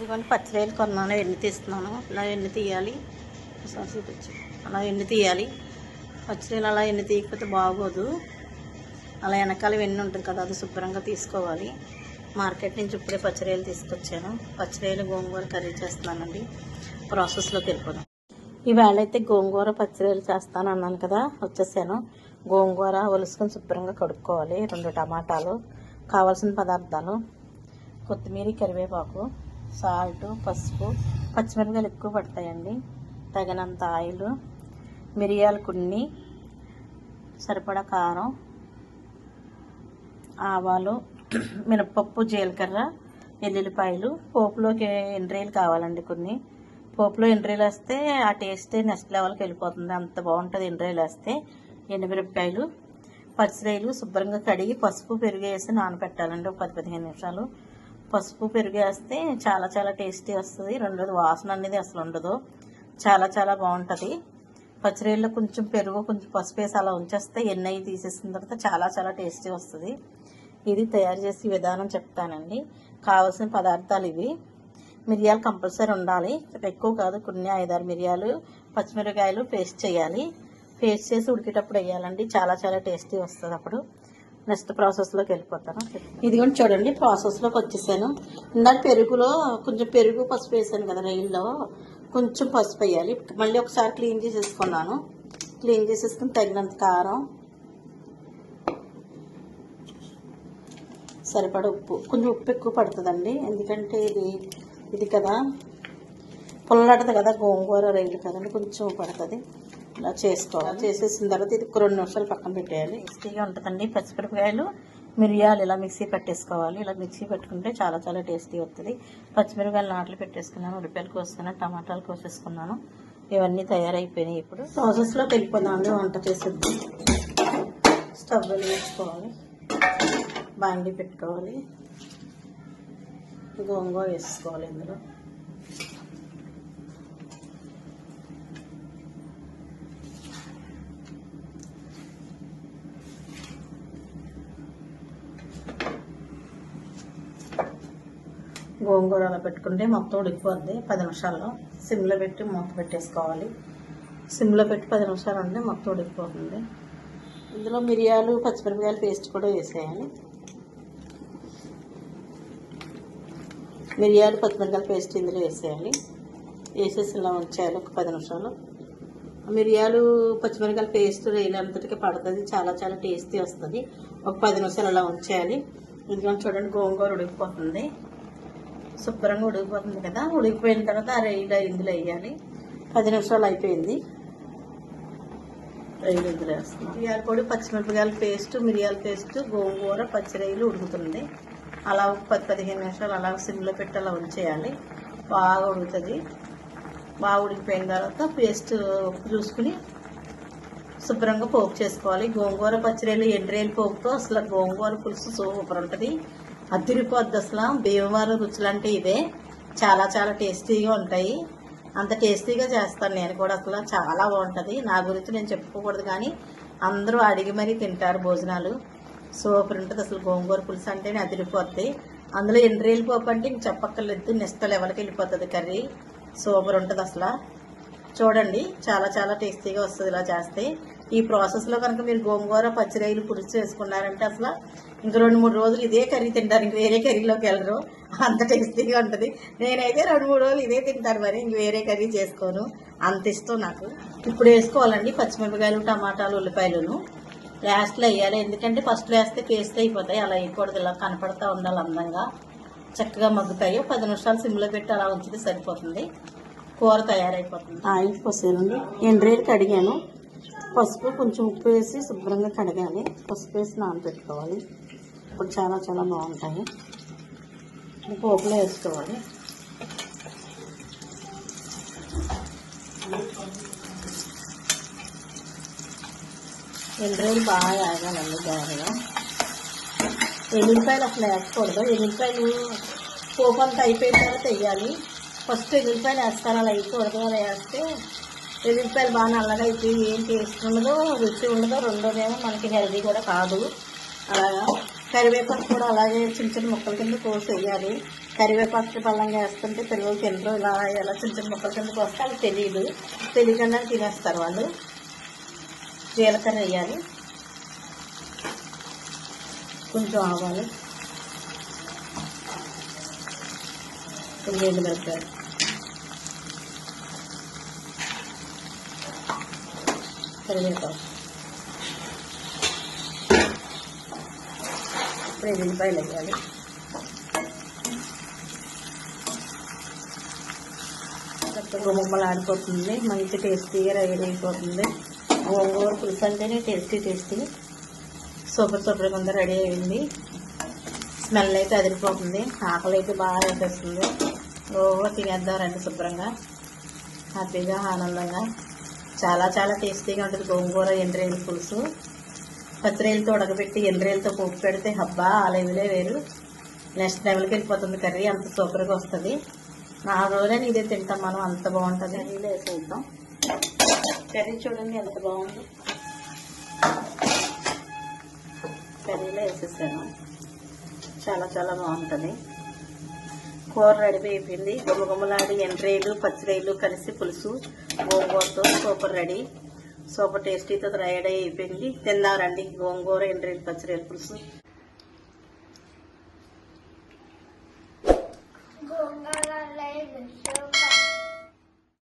ఇవన్నీ పచ్చిరేలు కొన్నాను, ఎన్ని తీస్తున్నాను. ఇలా ఎన్ని తీయాలి చూపించు. అలా ఎన్ని తీయాలి, పచ్చిరేలు అలా ఎన్ని తీయకపోతే బాగోదు. అలా వెనకాల వెన్ను ఉంటుంది కదా, అది శుభ్రంగా తీసుకోవాలి. మార్కెట్ నుంచి ఇప్పుడే పచ్చిరేలు తీసుకొచ్చాను. పచ్చిరేలు గోంగూర కర్రీ చేస్తున్నానండి. ప్రాసెస్లోకి వెళ్ళిపోదాం. ఈవేళ అయితే గోంగూర పచ్చిరేలు చేస్తాను అన్నాను కదా, వచ్చేసాను. గోంగూర ఒలుసుకొని శుభ్రంగా కడుక్కోవాలి. 2 టమాటాలు, కావాల్సిన పదార్థాలు కొత్తిమీర, కరివేపాకు, సాల్ట్, పసుపు, పచ్చిమిరపకాయలు ఎక్కువ పడతాయండి, తగినంత ఆయిల్, మిరియాలు కొన్ని, సరిపడా కారం, ఆవాలు, మినపప్పు, జీలకర్ర, ఎల్లుల్లిపాయలు. పోపులోకి ఎండ్రీలు కావాలండి కొన్ని. పోపులో ఎండ్రీలు వేస్తే ఆ టేస్టే నెక్స్ట్ లెవెల్కి వెళ్ళిపోతుంది, అంత బాగుంటుంది ఎండ్రీలు వేస్తే. ఎండుమిరపకాయలు, పచ్చిరేలు శుభ్రంగా కడిగి పసుపు పెరుగు వేసి నానబెట్టాలండి. 10-15 నిమిషాలు పసుపు పెరుగు వేస్తే చాలా చాలా టేస్టీ వస్తుంది. రెండోది వాసన అనేది అసలు ఉండదు, చాలా చాలా బాగుంటుంది. పచ్చిరేల్లో కొంచెం పెరుగు, కొంచెం పసుపు వేసి అలా ఉంచేస్తే ఎన్నెయ్యి తీసేసిన తర్వాత చాలా చాలా టేస్టీ వస్తుంది. ఇది తయారు చేసే విధానం చెప్తానండి. కావాల్సిన పదార్థాలు ఇవి. మిరియాలు కంపల్సరీ ఉండాలి, ఎక్కువ కాదు, కొన్ని 5-6 మిరియాలు, పచ్చిమిరపకాయలు పేస్ట్ చేయాలి. పేస్ట్ చేసి ఉడికేటప్పుడు వేయాలండి, చాలా చాలా టేస్టీ వస్తుంది. అప్పుడు నెక్స్ట్ ప్రాసెస్లోకి వెళ్ళిపోతాను. ఇదిగోండి చూడండి, ప్రాసెస్లోకి వచ్చేసాను. ఇందాక పెరుగులో కొంచెం పెరుగు, పసుపు వేసాను కదా, రైల్లో కొంచెం పసుపు వేయాలి. మళ్ళీ ఒకసారి క్లీన్ చేసేసుకున్నాను. క్లీన్ చేసేసుకుని తగినంత కారం, సరిపడ ఉప్పు. కొంచెం ఉప్పు ఎక్కువ పడుతుందండి, ఎందుకంటే ఇది కదా పుల్లటది కదా, గోంగూర రైలు కదండి, కొంచెం పడుతుంది. ఇలా చేసుకోవాలి. చేసేసిన తర్వాత ఇది 2 నిమిషాలు పక్కన పెట్టేయాలి. టేస్టీగా ఉంటుందండి. పచ్చిమిరపకాయలు, మిరియాలు ఇలా మిక్సీ పెట్టేసుకోవాలి. ఇలా మిక్సీ పెట్టుకుంటే చాలా చాలా టేస్టీ వస్తుంది. పచ్చిమిరపకాయలు నాట్లు పెట్టేసుకున్నాను, ఉల్లిపాయలు కోసుకున్నాను, టమాటాలు కోసేసుకున్నాను. ఇవన్నీ తయారైపోయినాయి. ఇప్పుడు ప్రాసెస్లోకి వెళ్ళిపోదామండి. వంట చేసేద్దాం. స్టవ్ వెలిగించుకోవాలి, బాండి పెట్టుకోవాలి, గోంగూర వేసుకోవాలి. ఇందులో గోంగూర అలా పెట్టుకుంటే మొత్తం ఉడికిపోద్ది 10 నిమిషాల్లో. సిమ్లో పెట్టి మూత పెట్టేసుకోవాలి. సిమ్లో పెట్టి 10 నిమిషాలు ఉంటే మొత్తం ఉడికిపోతుంది. ఇందులో మిరియాలు, పచ్చిమిరపకాయలు పేస్ట్ కూడా వేసేయాలి. మిరియాలు, పచ్చిమిరపకాయల పేస్ట్ ఇందులో వేసేయాలి. వేసేసి ఇలా ఉంచేయాలి ఒక 10 నిమిషాలు. మిరియాలు, పచ్చిమిరపకాయల పేస్ట్ రైలంతటికి పడుతుంది, చాలా చాలా టేస్టీ వస్తుంది. ఒక 10 నిమిషాలు అలా ఉంచేయాలి. ఇదిగో చూడండి, గోంగూర ఉడికిపోతుంది, శుభ్రంగా ఉడికిపోతుంది కదా. ఉడికిపోయిన తర్వాత ఆ రైలు ఇందులో వేయాలి. 10 నిమిషాలు అయిపోయింది. రైలు ఇందులో వేస్తుంది. మిరియాల పొడి, పచ్చిమిరపకాయల పేస్ట్, మిరియాల పేస్ట్, గోంగూర, పచ్చిరైలు ఉడుకుతుంది. అలా 10-15 నిమిషాలు అలా సిమ్లో పెట్టి అలా ఉంచేయాలి. బాగా ఉడుకుతుంది. బాగా ఉడికిపోయిన తర్వాత పేస్ట్ ఉప్పు చూసుకుని శుభ్రంగా పోపు చేసుకోవాలి. గోంగూర, పచ్చిరేలు, ఎండ్రేలు పోపుతో అసలు గోంగూర పులుసు సూపర్ ఉంటుంది, అదిరిపోద్ది. అసలు భీమవరం రుచులు అంటే ఇవే, చాలా చాలా టేస్టీగా ఉంటాయి. అంత టేస్టీగా చేస్తాను నేను కూడా. అసలు చాలా బాగుంటుంది. నా గురించి నేను చెప్పుకోకూడదు కానీ అందరూ అడిగి మరీ తింటారు భోజనాలు. సూపర్ ఉంటుంది అసలు. గోంగూర పులుసు అంటేనే అదిరిపోద్ది. అందులో ఎండ్రేలు పోపు అంటే ఇంక చెప్పక్కర్లేదు, నెక్స్ట్ లెవెల్కి వెళ్ళిపోతుంది కర్రీ. సూపర్ ఉంటుంది అసలు. చూడండి, చాలా చాలా టేస్టీగా వస్తుంది ఇలా చేస్తే. ఈ ప్రాసెస్లో కనుక మీరు గోంగూర, పచ్చిరైలు పులుసు చేసుకున్నారంటే అసలు ఇంక 2-3 రోజులు ఇదే కర్రీ తింటారు, ఇంక వేరే కర్రీలోకి వెళ్ళరు, అంత టేస్టీగా ఉంటుంది. నేనైతే 2-3 రోజులు ఇదే తింటాను, మరి ఇంక వేరే కర్రీ చేసుకోను, అంత ఇష్టం నాకు. ఇప్పుడు వేసుకోవాలండి పచ్చిమిరపకాయలు, టమాటాలు, ఉల్లిపాయలను లాస్ట్లో వేయాలి. ఎందుకంటే ఫస్ట్లో వేస్తే పేస్ట్ అయిపోతాయి, అలా వేయకూడదు. ఇలా కనపడతా ఉండాలి, అందంగా చక్కగా మగ్గుతాయి. 10 నిమిషాలు సిమ్లో పెట్టి అలా ఉంచితే సరిపోతుంది, కూర తయారైపోతుంది. ఆయిల్ పోసానండి, ఎండ్రేలు కడిగాను, పసుపు, కొంచెం ఉప్పు వేసి శుభ్రంగా కడగాలి. పసుపు వేసి నానబెట్టుకోవాలి. ఇప్పుడు చాలా చాలా బాగుంటాయి. పోపులో వేసుకోవాలి. ఎండ్రేలు బాగా ఆగాలండి బాగా. ఎల్లుల్లిపాయలు అసలు వేయకూడదు. ఎల్లుల్లిపాయలు పోపు అంతా అయిపోయిన తర్వాత వేయాలి. ఫస్ట్ ఎల్లుల్లిపాయలు వేస్తారు, అలా వేయకూడదు. అలా వేస్తే ఎల్లుల్లిపాయలు బాగా నల్లగా అయిపోయి ఏం టేస్ట్ ఉండదు, రుచి ఉండదు. రెండోదేమో మనకి హెల్దీ కూడా కాదు. అలాగా కరివేపాకు కూడా అలాగే చిన్న చిన్న ముక్కల కింద కోసి వేయాలి. కరివేపాకు పళ్ళంగా వేస్తుంటే పిల్లలు తినరు. ఇలా చిన్న చిన్న ముక్కల కింద కోస్తే అది తెలియకుండా తినేస్తారు వాళ్ళు. జీలకర్ర వేయాలి, కొంచెం ఆవాలు, కొంచెం ఎండుమిరపకాయలు, కరివేపాకు, ఇప్పుడు ఎల్లిపాయలు వేయాలి. గుమ్మలు ఆడిపోతుంది, మంచి టేస్టీగా రెడీ అయిపోతుంది. గోంగూర పులుసు అంటేనే టేస్టీ సూపర్ కింద రెడీ అయింది. స్మెల్ అయితే అదిరిపోతుంది, ఆకలి అయితే బాగా వేసేస్తుంది. తినేద్దాం రండి శుభ్రంగా, హ్యాపీగా, ఆనందంగా. చాలా టేస్టీగా ఉంటుంది గోంగూర ఎండ్రేలు పులుసు. పచ్చిరేలతో ఉడకబెట్టి ఎండ్రేలతో పోపు పెడితే హబ్బా ఆ లెవెలే వేరు. నెక్స్ట్ లెవెల్కి వెళ్ళిపోతుంది కర్రీ, అంత సూపర్గా వస్తుంది. 4 రోజులైనా ఇదే తింటాం మనం, అంత బాగుంటుంది. కర్రీలో వేసేద్దాం. కర్రీ చూడండి ఎంత బాగుంది. కర్రీలో వేసేసాను, చాలా బాగుంటుంది. కూర రెడీ అయిపోయింది. గుమ్మలాడి ఎండ్రేలు పచ్చిరేలు కలిసి పులుసు గోంగూరతో సూపర్ రెడీ. సూపర్ టేస్టీతో రెడీ అయిపోయింది. తిందాం రండి గోంగూర ఎండ్రేలు పచ్చిరేలు పులుసు.